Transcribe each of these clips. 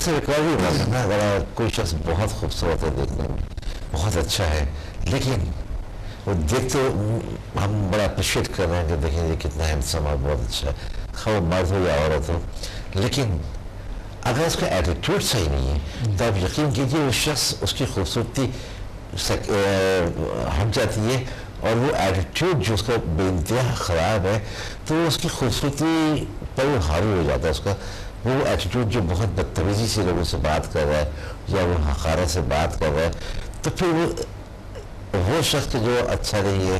سے ریکارڈ بھی ہوا نا، اگر کوئی شخص بہت خوبصورت ہے دیکھنے میں، بہت اچھا ہے، لیکن وہ دیکھ تو ہم بڑا اپریشیٹ کر رہے ہیں کہ دیکھیں یہ کتنا ہینڈسم ہے، بہت اچھا ہے، خواہ مرد ہو یا عورت ہو، لیکن اگر اس کا ایٹیٹیوڈ صحیح نہیں ہے تو آپ یقین کیجیے وہ شخص، اس کی خوبصورتی ہٹ جاتی ہے، اور وہ ایٹیٹیوڈ جو اس کا بے انتہا خراب ہے تو اس کی خوبصورتی پر وہ حاوی ہو جاتا ہے. اس کا وہ ایٹیٹیوڈ جو بہت بدتمیزی سے لوگوں سے بات کر رہا ہے یا وہ حقارت سے بات کر رہا ہے، تو پھر وہ شخص جو اچھا نہیں ہے،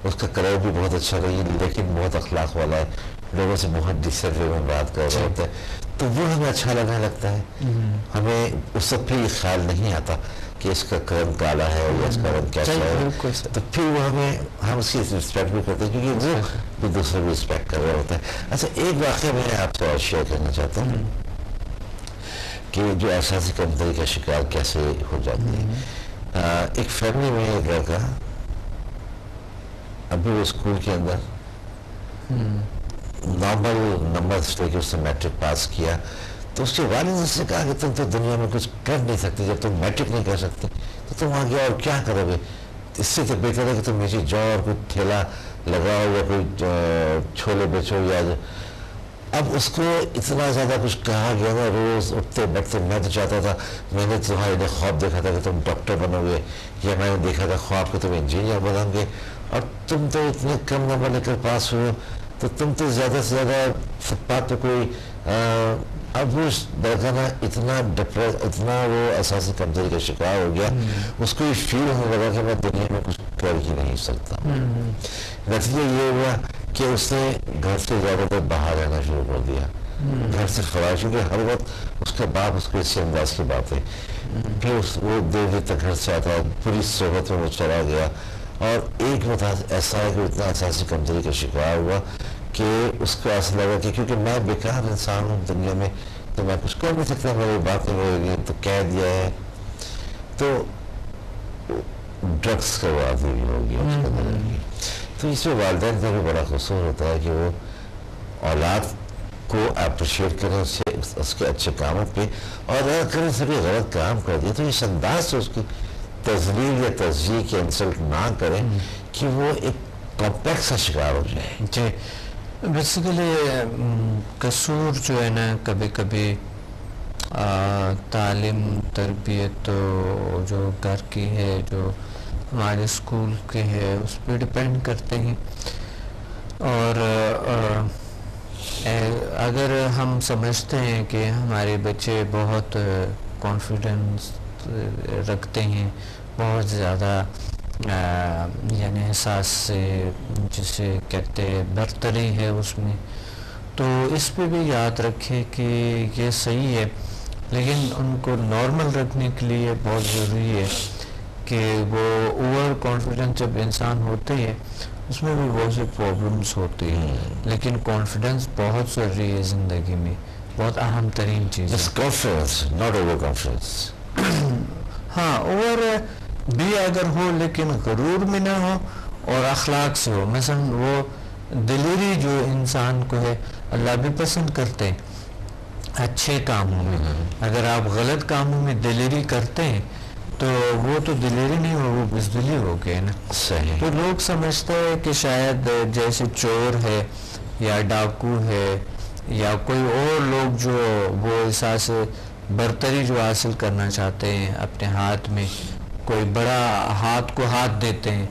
اس کا کلر بھی بہت اچھا نہیں ہے لیکن بہت اخلاق والا ہے، لوگوں سے بہت ڈیسنٹ وے میں بات کر رہا ہوتا ہے، تو وہ ہمیں اچھا لگنے لگتا ہے. ہمیں اس وقت پھر یہ خیال نہیں آتا کہ اس کا رنگ کالا ہے یا اس کا رنگ کیسا ہے، تو پھر وہ ہم اس کی رسپیکٹ بھی کرتے ہیں کیونکہ وہ بھی دوسرے بھی رسپیکٹ کر رہا ہوتا ہے. اچھا، ایک واقعہ میں آپ سے اور شیئر کرنا چاہتا ہوں کہ جو احساسی کمتری کا شکار کیسے ہو جاتی ہے. ایک فیملی میں ایک لڑکا، ابھی وہ اسکول کے اندر نارمل نمبر لے کے اس نے میٹرک پاس کیا، تو اس کے والد نے اس سے کہا کہ تم تو دنیا میں کچھ کر نہیں سکتے، جب تم میٹرک نہیں کر سکتے تو تم آگے اور کیا کرو گے، اس سے تو بہتر ہے کہ تم نیچے جاؤ اور کوئی ٹھیلا لگاؤ یا کوئی چھولے بیچو. یا اب اس کو اتنا زیادہ کچھ کہا گیا نا، روز اٹھتے بیٹھتے. میں تو چاہتا تھا، میں نے تمہارے لیے خواب دیکھا تھا کہ تم ڈاکٹر بنو گے، یا میں نے دیکھا تھا خواب کہ تم انجینئر بنو گے، اور تم تو اتنے کم نمبر لے کر پاس ہوئے، تو تم تو زیادہ سے زیادہ فٹ پاتھ پہ کوئی. اب وہ لڑکا نا اتنا وہ احساسی کمزوری کا شکار ہو گیا، اس کو یہ فیل ہونے لگا کہ میں دنیا میں کچھ کر ہی نہیں سکتا. نتیجہ یہ ہوا کہ اس نے گھر سے زیادہ تر باہر رہنا شروع کر دیا، گھر سے خراج، کیونکہ ہر وقت اس کا باپ اس کو اسی انداز کی باتیں. پھر وہ دیر دیر تک گھر سے آتا، پوری صحبت میں وہ چلا گیا، اور ایک ایسا ہے کہ اتنا احساسی کمزوری کا شکار ہوا کہ اس کو ایسا لگا کہ کیونکہ میں بیکار انسان ہوں دنیا میں، تو میں کچھ کر نہیں سکتا، میری باتیں میرے تو کہہ دیا ہے، تو ڈرگس کا عادی بھی ہو گیا اس کے اندر. تو اس میں والدین کا بھی بڑا قصور ہوتا ہے کہ وہ اولاد کو اپریشیٹ کریں اس کے اچھے کاموں پہ، اور اگر کریں سبھی غلط کام کر دیا تو اس انداز سے اس کی تذلیل یا تضییع کی انسلٹ نہ کریں کہ وہ ایک کمپلیکس کا شکار ہو جائے. جی، بیسیکلی قصور جو ہے نا کبھی کبھی تعلیم تربیت تو جو گھر کی ہے، جو ہمارے اسکول کے ہے، اس پہ ڈپینڈ کرتے ہیں. اور اگر ہم سمجھتے ہیں کہ ہمارے بچے بہت کانفیڈنس رکھتے ہیں، بہت زیادہ یعنی احساس سے جسے کہتے ہیں برتری ہے اس میں، تو اس پہ بھی یاد رکھے کہ یہ صحیح ہے، لیکن ان کو نارمل رکھنے کے لیے بہت ضروری ہے کہ وہ اوور کانفیڈنس جب انسان ہوتے ہیں اس میں بھی بہت سی پرابلمس ہوتی ہیں، لیکن کانفیڈنس بہت ضروری ہے زندگی میں، بہت اہم ترین چیز ہے. Confidence not over confidence. ہاں، اوور بھی اگر ہو لیکن غرور میں نہ ہو اور اخلاق سے ہو. مثلا وہ دلیری جو انسان کو ہے اللہ بھی پسند کرتے ہیں اچھے کاموں میں. اگر آپ غلط کاموں میں دلیری کرتے ہیں تو وہ تو دلیری نہیں ہو، وہ بزدلی ہو گئے نا. صحیح. تو لوگ سمجھتے ہیں کہ شاید جیسے چور ہے یا ڈاکو ہے یا کوئی اور لوگ جو وہ احساس برتری جو حاصل کرنا چاہتے ہیں اپنے ہاتھ میں، کوئی بڑا ہاتھ کو ہاتھ دیتے ہیں،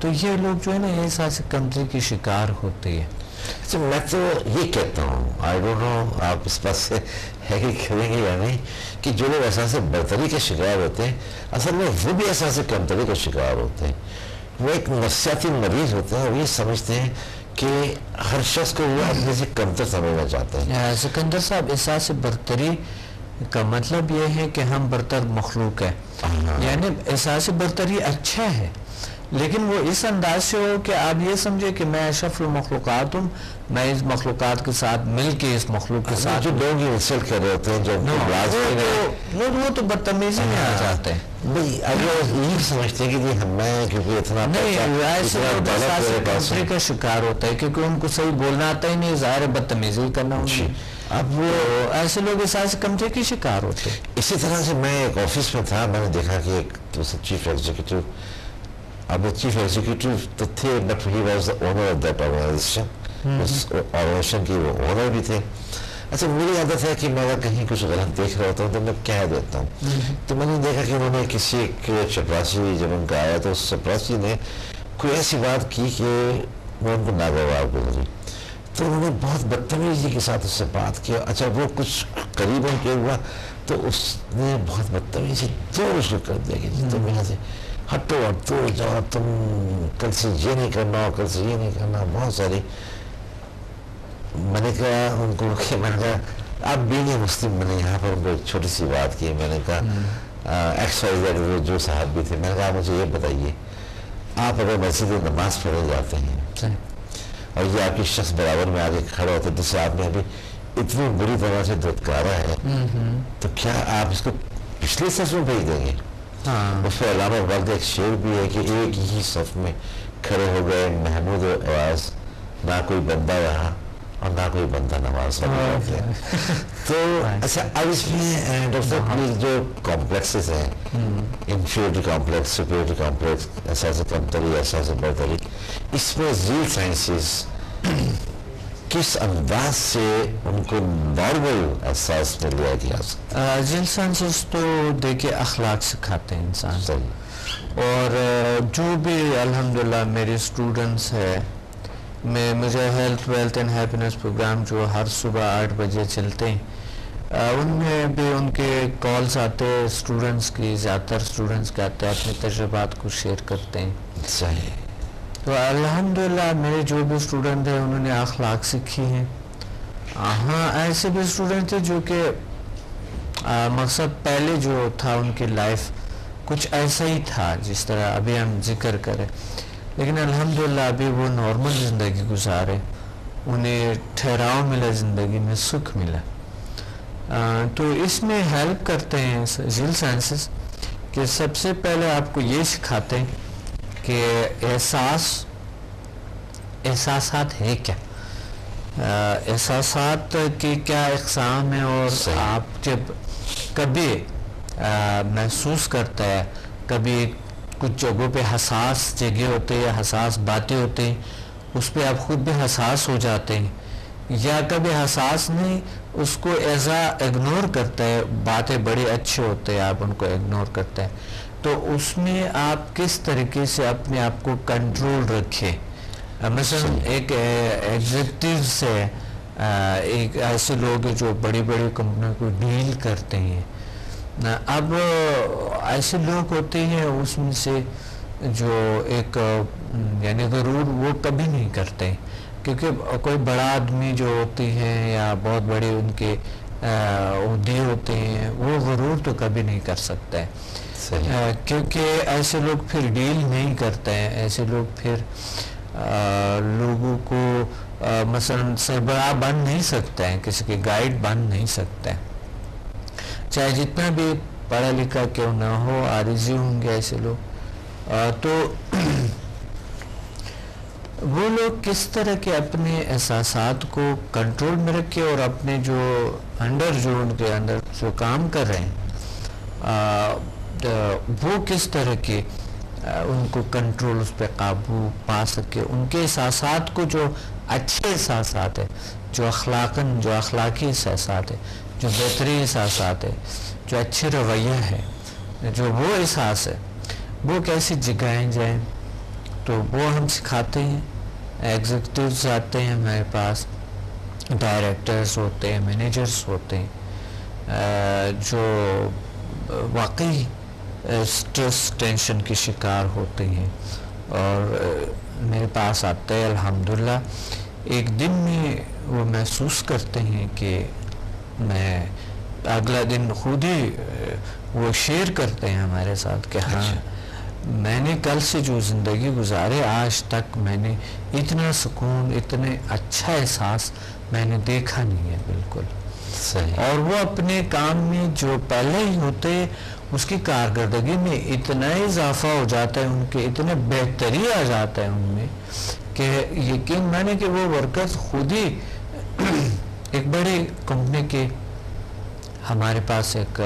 تو یہ لوگ جو ہے نا احساس کمزوری کی شکار ہوتے ہیں. میں تو یہ کہتا ہوں، آئی ڈونٹ نو آپ اس بات سے ہے کہ کریں گے یا نہیں، کہ جو لوگ احساس برتری کے شکار ہوتے ہیں اصل میں وہ بھی احساس کمتری کا شکار ہوتے ہیں. وہ ایک نفسیاتی مریض ہوتے ہیں، وہ یہ سمجھتے ہیں کہ ہر شخص کو وہ اپنے سے کمتر سمجھنا چاہتے ہیں. سکندر صاحب، احساس برتری کا مطلب یہ ہے کہ ہم برتر مخلوق ہے. یعنی احساس برتری اچھا ہے، لیکن وہ اس انداز سے ہو کہ آپ یہ سمجھے کہ میں اشرف المخلوقات ہوں، میں اس مخلوقات کے ساتھ مل کے اس مخلوق کے ساتھ. جو لوگ یہ انسلٹ کر رہے ہوتے ہیں جو وہ تو بدتمیزی میں آ جاتے ہیں. اگر یہ سمجھتے ہیں کہ میں کیونکہ اتنا نہیں کا شکار ہوتا ہے کیونکہ ان کو صحیح بولنا آتا ہی نہیں، ظاہر بدتمیزی کرنا. اب وہ ایسے لوگ احساس کمتری کے شکار ہوتے. اسی طرح سے میں ایک آفس میں تھا, میں نے دیکھا کہ ایک چیف ایگزیکٹو, اب وہ چیف ایگزیکٹو تو تھے but he was the owner of that organisation, اس آرگنائزیشن کے وہ اونر بھی تھے. اچھا میری عادت ہے کہ میں اگر کہیں کچھ غلط دیکھ رہا ہوتا ہوں تو میں کہہ دیتا ہوں. تو میں نے دیکھا کہ انہوں نے کسی ایک چپراسی جب ان کا آیا تو اس چپراسی نے کوئی ایسی بات کی کہ وہ ان کو ناگوار گزری, تو انہوں نے بہت بدتمیزی کے ساتھ اس سے بات کیا. اچھا وہ کچھ قریب ان کے ہوا تو اس نے بہت بدتمیزی دور اس کو کر دیا کہ تم یہاں سے ہٹو اور دور جاؤ, تم کل سے یہ نہیں کرنا اور کل سے یہ نہیں کرنا, بہت ساری. میں نے کہا ان کو کہ میں نے کہا آپ بھی نہیں مسلم, میں نے یہاں پر ان کو ایک چھوٹی سی بات کی. میں نے کہا ایکس وائی زیڈ وہ جو صاحب بھی تھے, میں نے کہا مجھے یہ بتائیے آپ اگر مسجد میں نماز پڑھنے جاتے ہیں اور یہ آپ کی شخص برابر میں آگے کھڑا ہوتا ہے جس سے آپ نے ابھی اتنی بری طرح سے دھتکارا ہے, تو کیا آپ اس کو پچھلے صف میں بھیج دیں گے؟ اس پہ علامہ اقبال کا ایک شعر بھی ہے کہ ایک ہی صف میں کھڑے ہو گئے محمود و ایاز, نہ کوئی بندہ رہا اور نہ کوئی بندہ نماز پڑھتا ہے. تو اچھا اب اس میں ڈاکٹر جو کمپلیکسز ہیں, انفیریٹی کمپلیکس, سپیریٹی کمپلیکس, احساس کمتری, احساس برتری, اس میں ریل سائنسز کس انداز سے ان کو نارمل احساس میں لیا گیا؟ ریل سائنسز تو دیکھیے اخلاق سکھاتے ہیں انسان. صحیح. اور جو بھی الحمدللہ میرے اسٹوڈنٹس ہیں, مجھے health wealth and happiness programme جو ہر صبح 8 بجے چلتے ہیں, ان میں بھی ان کے کالز آتے ہیں اسٹوڈنٹس کی, زیادہ تر اسٹوڈنٹس کے آتے ہیں, اپنے تجربات کو شیئر کرتے ہیں. صحیح. تو الحمدللہ میرے جو بھی اسٹوڈنٹ ہیں انہوں نے اخلاق سیکھی ہیں. ہاں ایسے بھی اسٹوڈنٹ تھے جو کہ مقصد پہلے جو تھا ان کی لائف کچھ ایسا ہی تھا جس طرح ابھی ہم ذکر کریں, لیکن الحمدللہ ابھی وہ نارمل زندگی گزارے, انہیں ٹھہراؤ ملا, زندگی میں سکھ ملا. تو اس میں ہیلپ کرتے ہیں ریل سائنسز کہ سب سے پہلے آپ کو یہ سکھاتے ہیں کہ احساسات ہے کیا, احساسات کی کیا اقسام ہیں, اور آپ جب کبھی محسوس کرتا ہے, کبھی کچھ جگہوں پہ حساس جگہ ہوتے ہیں یا حساس باتیں ہوتے ہیں, اس پہ آپ خود بھی حساس ہو جاتے ہیں, یا کبھی حساس نہیں اس کو ایزا اگنور کرتا ہے, باتیں بڑے اچھے ہوتے ہیں آپ ان کو اگنور کرتے ہیں. تو اس میں آپ کس طریقے سے اپنے آپ کو کنٹرول رکھیں. مثلا ایک ایگزیکٹو سے ایک ایسے لوگ ہیں جو بڑی بڑی کمپنیوں کو ڈیل کرتے ہیں. اب ایسے لوگ ہوتے ہیں اس میں سے جو ایک یعنی غرور وہ کبھی نہیں کرتے, کیونکہ کوئی بڑا آدمی جو ہوتی ہیں یا بہت بڑے ان کے عہدے ہوتے ہیں وہ غرور تو کبھی نہیں کر سکتے, کیونکہ ایسے لوگ پھر ڈیل نہیں کرتے ہیں. ایسے لوگ پھر لوگوں کو مثلا سربراہ بن نہیں سکتے ہیں, کسی کے گائیڈ بن نہیں سکتے, چاہے جتنا بھی پڑھا لکھا کیوں نہ ہو, عارضی ہوں گے ایسے لوگ. تو وہ لوگ کس طرح کے اپنے احساسات کو کنٹرول میں رکھے اور اپنے جو ان کے اندر جو کام کر رہے ہیں وہ کس طرح کے ان کو کنٹرول, اس پہ قابو پا سکے. ان کے احساسات کو جو اچھے احساسات ہیں, جو اخلاقی احساسات ہیں, جو بہترین احساسات ہے, جو اچھے رویہ ہے, جو وہ احساس ہے, وہ کیسے جگائیں جائیں. تو وہ ہم سکھاتے ہیں. ایگزیکٹوز آتے ہیں ہمارے پاس, ڈائریکٹرز ہوتے ہیں, مینیجرز ہوتے ہیں جو واقعی اسٹریس ٹینشن کے شکار ہوتے ہیں, اور میرے پاس آتے ہیں الحمدللہ. ایک دن میں وہ محسوس کرتے ہیں کہ میں اگلا دن خود ہی وہ شیئر کرتے ہیں ہمارے ساتھ کہ ہاں میں نے کل سے جو زندگی گزارے آج تک میں نے اتنا سکون, اتنے اچھا احساس میں نے دیکھا نہیں ہے بالکل. اور وہ اپنے کام میں جو پہلے ہی ہوتے اس کی کارکردگی میں اتنا اضافہ ہو جاتا ہے, ان کے اتنے بہتری آ جاتا ہے ان میں کہ یقین مانے کہ وہ ورکرز خود ہی ایک بڑی کمپنی کے ہمارے پاس ایک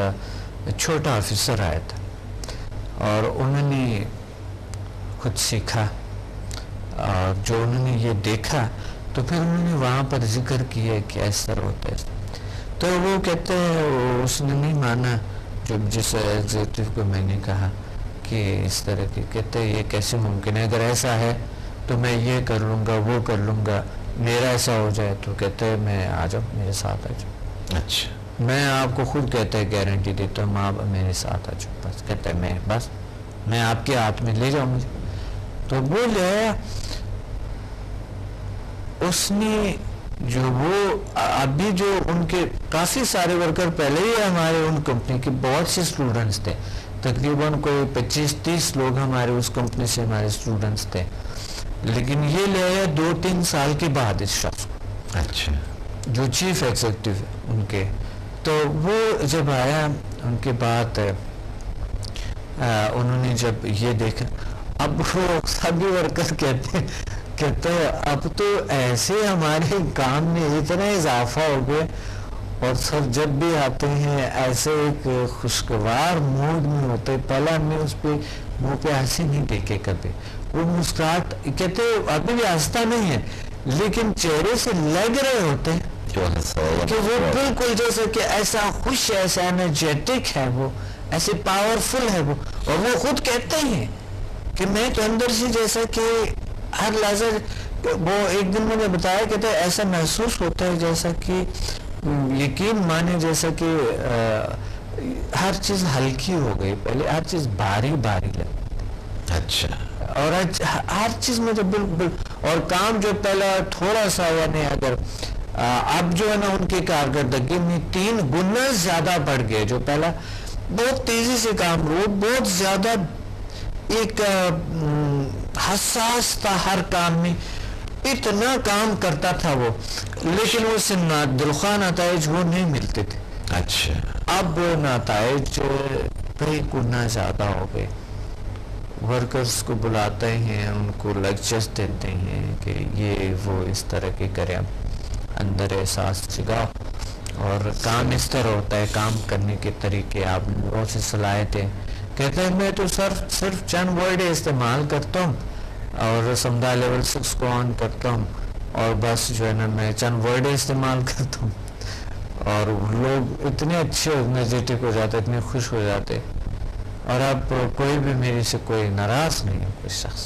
چھوٹا آفیسر آیا تھا اور انہوں نے کچھ سیکھا اور جو انہوں نے یہ دیکھا تو پھر انہوں نے وہاں پر ذکر کیا کہ ایسا ہوتا ہے. تو وہ کہتے ہیں اس نے نہیں مانا جو جس ایگزیکٹو کو میں نے کہا کہ اس طرح کے، کہتے ہیں یہ کیسے ممکن ہے، اگر ایسا ہے تو میں یہ کر لوں گا وہ کر لوں گا، میرا ایسا ہو جائے تو کہتے ہیں میں آ جاؤ میرے ساتھ آ جاؤ. اچھا میں آپ کو خود کہتا ہے گارنٹی دیتا ہوں آپ میرے ساتھ آ جاؤ. بس کہتا ہے میں آپ کے ہاتھ میں لے جاؤں مجھے. تو وہ لے آیا. اس نے جو وہ ابھی جو ان کے کافی سارے ورکر پہلے ہی ہمارے ان کمپنی کے بہت سے اسٹوڈنٹس تھے، تقریباً کوئی 25-30 لوگ ہمارے اس کمپنی سے ہمارے اسٹوڈنٹس تھے، لیکن یہ لے آیا 2-3 سال کے بعد اس شخص کو. اچھا جو چیف ایگزیکٹو ہے ان کے. تو وہ جب آیا ان کے بعد انہوں نے جب یہ دیکھا، اب وہ سبھی ورکر کہتے ہیں اب تو ایسے ہمارے کام میں اتنا اضافہ ہو گیا، اور سر جب بھی آتے ہیں ایسے ایک خوشگوار موڈ میں ہوتے. پہلا ہم نے اس پہ منہ پہ ہنسی نہیں دیکھے کبھی. وہ مسکراہٹ کہتے ابھی بھی ہنستا نہیں ہے لیکن چہرے سے لگ رہے ہوتے ہیں کہ وہ بالکل جیسے کہ ایسا خوش ہے، ایسا انرجیٹک ہے، وہ ایسے پاورفل ہے وہ. اور وہ خود کہتے ہیں کہ میں تو اندر سے جیسا کہ ہر لحظہ، وہ ایک دن مجھے بتایا کہتے ہیں ایسا محسوس ہوتا ہے جیسا کہ یقین مانے جیسا کہ ہر چیز ہلکی ہو گئی، پہلے ہر چیز بھاری لگتی. اچھا اور ہر چیز مجھے بالکل، اور کام جو پہلا تھوڑا سا یعنی اگر اب جو ہے نا ان کی کارکردگی میں 3 گنا زیادہ بڑھ گئے. جو پہلا بہت تیزی سے کام ہو، بہت زیادہ ایک حساس تھا ہر کام میں، اتنا کام کرتا تھا وہ، لیکن اس سے دلخواہ نتائج وہ نہیں ملتے تھے. اچھا اب وہ نتائج کئی گنا زیادہ ہو گئے. ورکرز کو بلاتے ہیں، ان کو لیکچرز دیتے ہیں کہ یہ وہ اس طرح کے کریں، اندر احساس جگاؤ، اور کام اس طرح ہوتا ہے، کام کرنے کے طریقے آپ بہت سی صلاحیتیں. کہتے ہیں میں تو صرف چند ورڈ استعمال کرتا ہوں اور سمدھا لیول 6 کو آن کرتا ہوں اور بس جو ہے نا میں چند ورڈ استعمال کرتا ہوں اور لوگ اتنے اچھے انرجیٹک ہو جاتے، اتنے خوش ہو جاتے. اور اب کوئی بھی میرے سے کوئی ناراض نہیں ہے کوئی شخص.